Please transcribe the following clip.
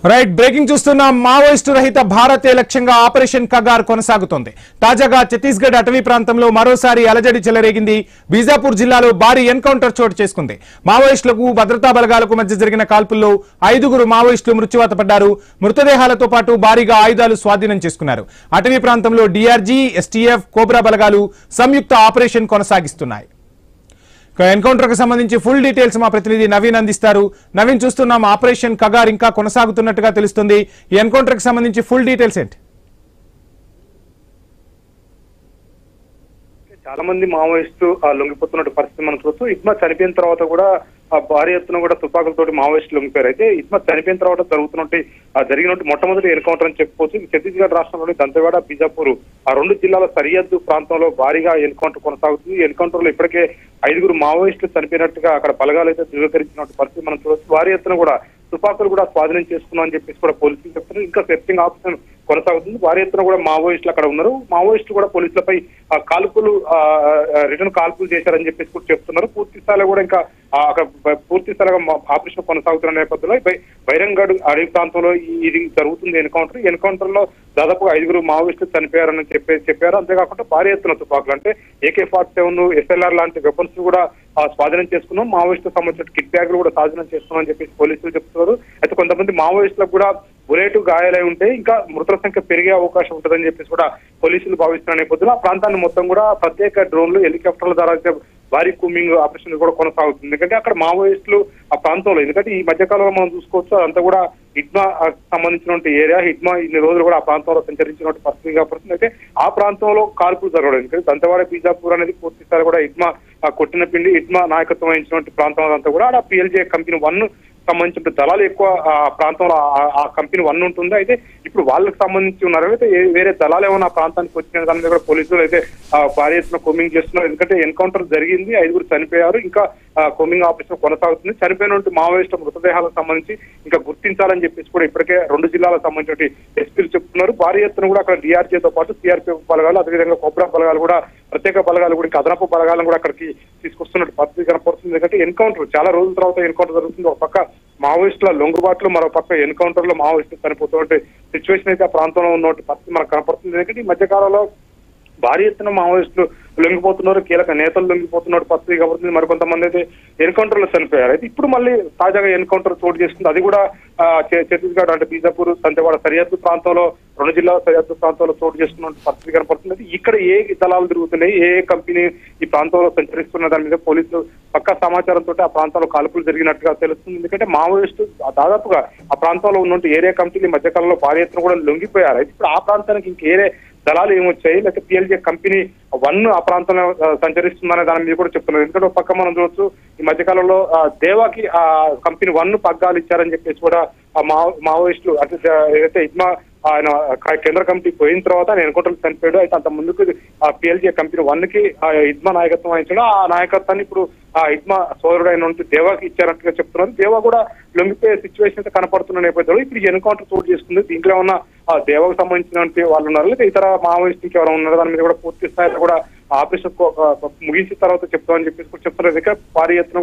Right breaking చూస్తున్న Maoist రహిత భారతే లక్ష్యంగా ఆపరేషన్ కగార్ కొనసాగుతోంది. తాజాగా ఛత్తీస్గఢ్ అటవీ ప్రాంతంలో మరోసారి అలజడి చెలరేగింది. బీజాపూర్ జిల్లాలో భారీ ఎన్కౌంటర్ చోటు చేసుకుంది. మావోయిస్టులకు భద్రతా బలగాలకు మధ్య జరిగిన కాల్పుల్లో 5గురు మావోయిస్టులు మృత్యువాత పడ్డారు. మృతదేహాలతో పాటు భారీగా ఆయుధాలు స్వాధీనం చేసుకున్నారు. అటవీ ప్రాంతంలో డీఆర్జీ, ఎస్టీఎఫ్, కోబ్రా బలగాలు సంయుక్త ఆపరేషన్ కొనసాగిస్తున్నాయి. ఎన్కౌంటర్ కు సంబంధించి ఫుల్ డీటెయిల్స్ మా ప్రతినిధి నవీన్ అందిస్తారు. నవీన్, చూస్తున్నాం ఆపరేషన్ కగార్ ఇంకా కొనసాగుతున్నట్టుగా తెలుస్తుంది. ఈ ఎన్కౌంటర్ కు సంబంధించి ఫుల్ డీటెయిల్స్ ఏంటి? చాలా మంది మావోయిస్టులు లొంగిపోతున్న పరిస్థితి మనం చూస్తూ ఇట్మా చనిపోయిన తర్వాత కూడా భారీ ఎత్తున కూడా తుపాకులతోటి మావోయిస్టులు లొంగిపోయారు. అయితే ఇట్మా చనిపోయిన తర్వాత జరిగినట్టు మొట్టమొదటి ఎన్కౌంటర్ అని చెప్పుకోవచ్చు. ఛత్తీస్గఢ్ రాష్ట్రంలోని దంతెవాడ, బీజాపూర్ ఆ రెండు జిల్లాల సరిహద్దు ప్రాంతంలో భారీగా ఎన్కౌంటర్ కొనసాగుతుంది. ఈ ఎన్కౌంటర్ లో ఇప్పటికే 5గురు మావోయిస్టులు చనిపోయినట్టుగా అక్కడ బలగాలు అయితే ధృవీకరించినట్టు పరిస్థితి మనం చూడవచ్చు. భారీ ఎత్తున కూడా తుపాకులు కూడా స్వాధీనం చేసుకున్నాం అని చెప్పేసి కూడా పోలీసులు చెప్తున్నారు. ఇంకా సెర్చింగ్ ఆపరేషన్ కొనసాగుతుంది. భారీ ఎత్తున కూడా మావోయిస్టులు అక్కడ ఉన్నారు. మావోయిస్టులు కూడా పోలీసులపై కాల్పులు రిటర్న్ కాల్పులు చేశారని చెప్పేసి కూడా చెప్తున్నారు. పూర్తి స్థాయిలో కూడా ఇంకా పూర్తి స్థాయిగా ఆపరేషన్ కొనసాగుతున్న నేపథ్యంలో బైరంగఢ్ అడవి ప్రాంతంలో ఇది జరుగుతుంది ఎన్కౌంటర్. ఈ ఎన్కౌంటర్ లో దాదాపు 5గురు మావోయిస్టులు చనిపోయారని చెప్పారు. అంతేకాకుండా భారీ ఎత్తున తుపాకులు అంటే AK-47, SLR లాంటి వెపన్స్ కూడా స్వాధీనం చేసుకున్నాం. మావోయిస్టులకు సంబంధించిన కిట్ బ్యాగులు కూడా స్వాధీనం చేసుకున్నాం అని చెప్పేసి పోలీసులు చెప్తున్నారు. అయితే కొంతమంది మావోయిస్టులకు కూడా బుల్లెట్ గాయాలై ఉంటే ఇంకా మృతుల సంఖ్య పెరిగే అవకాశం ఉంటుందని చెప్పేసి కూడా పోలీసులు భావిస్తున్న నేపథ్యంలో ఆ ప్రాంతాన్ని మొత్తం కూడా ప్రత్యేక డ్రోన్లు, హెలికాప్టర్ల ద్వారా భారీ కూమింగ్ ఆపరేషన్ కూడా కొనసాగుతుంది. ఎందుకంటే అక్కడ మావోయిస్టులు ఆ ప్రాంతంలో, ఎందుకంటే ఈ మధ్యకాలంలో మనం చూసుకోవచ్చు అదంతా కూడా హిడ్మా సంబంధించినటువంటి ఏరియా. హిడ్మా ఇన్ని రోజులు కూడా ఆ ప్రాంతంలో సంచరించినటువంటి పరిస్థితి కాబట్టి అయితే ఆ ప్రాంతంలో కాల్పులు జరగడం, ఎందుకంటే దంతెవాడ, బీజాపూర్ అనేది పూర్తి స్థాయి కూడా హిడ్మా కొట్టిన పిండి, హిడ్మా నాయకత్వం వహించినటువంటి ప్రాంతం అంతా కూడా ఆ PLJ కంపెనీ 1 సంబంధించిన దళాలు ఎక్కువ ఆ ప్రాంతంలో ఆ కంపెనీ 1 ఉంటుంది. అయితే ఇప్పుడు వాళ్ళకి సంబంధించి ఉన్నారు. అయితే వేరే దళాలు ఏమైనా ఆ ప్రాంతానికి వచ్చిన దాని మీద కూడా పోలీసులు అయితే భారీ ఎత్తున కోమింగ్ చేస్తున్నారు. ఎందుకంటే ఎన్కౌంటర్ జరిగింది, 5గురు చనిపోయారు. ఇంకా కోమింగ్ ఆపరేషన్ కొనసాగుతుంది. చనిపోయినటువంటి మావోయిస్టు మృతదేహాలకు సంబంధించి ఇంకా గుర్తించాలని చెప్పేసి కూడా ఇప్పటికే 2 జిల్లాలకు సంబంధించిన ఎస్పీలు చెప్తున్నారు. భారీ ఎత్తున కూడా అక్కడ DRGతో పాటు CRPF బలగాలు, అదేవిధంగా కోబ్రా బలగాలు కూడా, ప్రత్యేక బలగాలు కూడా, ఇంకా అదనపు బలగాలను కూడా అక్కడికి తీసుకొస్తున్నట్టు పరిస్థితి కనపడుతుంది. ఎందుకంటే ఎన్కౌంటర్ చాలా రోజుల తర్వాత ఎన్కౌంటర్ జరుగుతుంది. ఒక పక్క మావోయిస్టుల లొంగుబాట్లు, మరో పక్క ఎన్కౌంటర్ లో మావోయిస్టులు చనిపోతున్నట్టు సిచ్యువేషన్ అయితే ఆ ప్రాంతంలో ఉన్నటువంటి పరిస్థితి మనకు కనపడుతుంది. ఎందుకంటే ఈ మధ్యకాలంలో భారీ ఎత్తున మావోయిస్టులు లొంగిపోతున్నారు, కీలక నేతలు లొంగిపోతున్నట్టు పరిస్థితి కాబట్టి మరికొంతమంది అయితే ఎన్కౌంటర్ లో చనిపోయారు. అయితే ఇప్పుడు మళ్ళీ తాజాగా ఎన్కౌంటర్ చోటు చేసుకుంది. అది కూడా ఛత్తీస్గఢ్ అంటే బీజాపూర్, దంతెవాడ సరిహద్దు ప్రాంతంలో, 2 జిల్లాల సరిహద్దు ప్రాంతంలో చోటు చేసుకున్న పరిస్థితి కనపడుతుంది. ఇక్కడ ఏ దళాలు తిరుగుతున్నాయి, ఏ కంపెనీ ఈ ప్రాంతంలో సంచరిస్తున్న దాని మీద పోలీసులు పక్కా సమాచారంతో ఆ ప్రాంతంలో కాల్పులు జరిగినట్టుగా తెలుస్తుంది. ఎందుకంటే మావోయిస్టు దాదాపుగా ఆ ప్రాంతంలో ఉన్నటువంటి ఏరియా కమిటీలు ఈ మధ్యకాలంలో భారీ ఎత్తున కూడా లొంగిపోయారు. అయితే ఇప్పుడు ఆ ప్రాంతానికి ఇంకేరే దళాలు ఏమొచ్చాయి, లేకపోతే PLJ కంపెనీ 1 ఆ ప్రాంతంలో సంచరిస్తుందనే దాని మీద కూడా చెప్తున్నారు. ఎందుకంటే ఒక పక్క మనం చూడొచ్చు ఈ మధ్యకాలంలో దేవాకి ఆ కంపెనీ 1 పగ్గాలు ఇచ్చారని చెప్పేసి కూడా మావోయిస్టులు అంటే ఏదైతే ఇట్మా ఆయన కేంద్ర కమిటీ పోయిన తర్వాత ఆయన ఎన్కౌంటర్ చనిపోయాడు. అయితే అంత ముందుకు PLJ కంపెనీ 1కి ఇట్మా నాయకత్వం వహించాడు. ఆ నాయకత్వాన్ని ఇప్పుడు ఆ ఇట్మా సోదరుడు అయిన దేవాకి ఇచ్చారట్టుగా చెప్తున్నారు. దేవా కూడా లొంగిపోయే సిచ్యువేషన్ అయితే కనపడుతున్న నేపథ్యంలో ఇప్పుడు ఎన్కౌంటర్ చోటు చేసుకుంది. దీంట్లో ఉన్న దేవాకు సంబంధించినటువంటి వాళ్ళు ఉన్నారు, లేదా ఇతర మావోయిస్టులకి ఎవరైనా ఉన్నారు, దాని మీద కూడా పూర్తి స్థాయిలో కూడా ఆపరేషన్ ముగించిన తర్వాత చెప్తామని చెప్పేసి కూడా చెప్తున్నారు. భారీ ఎత్తున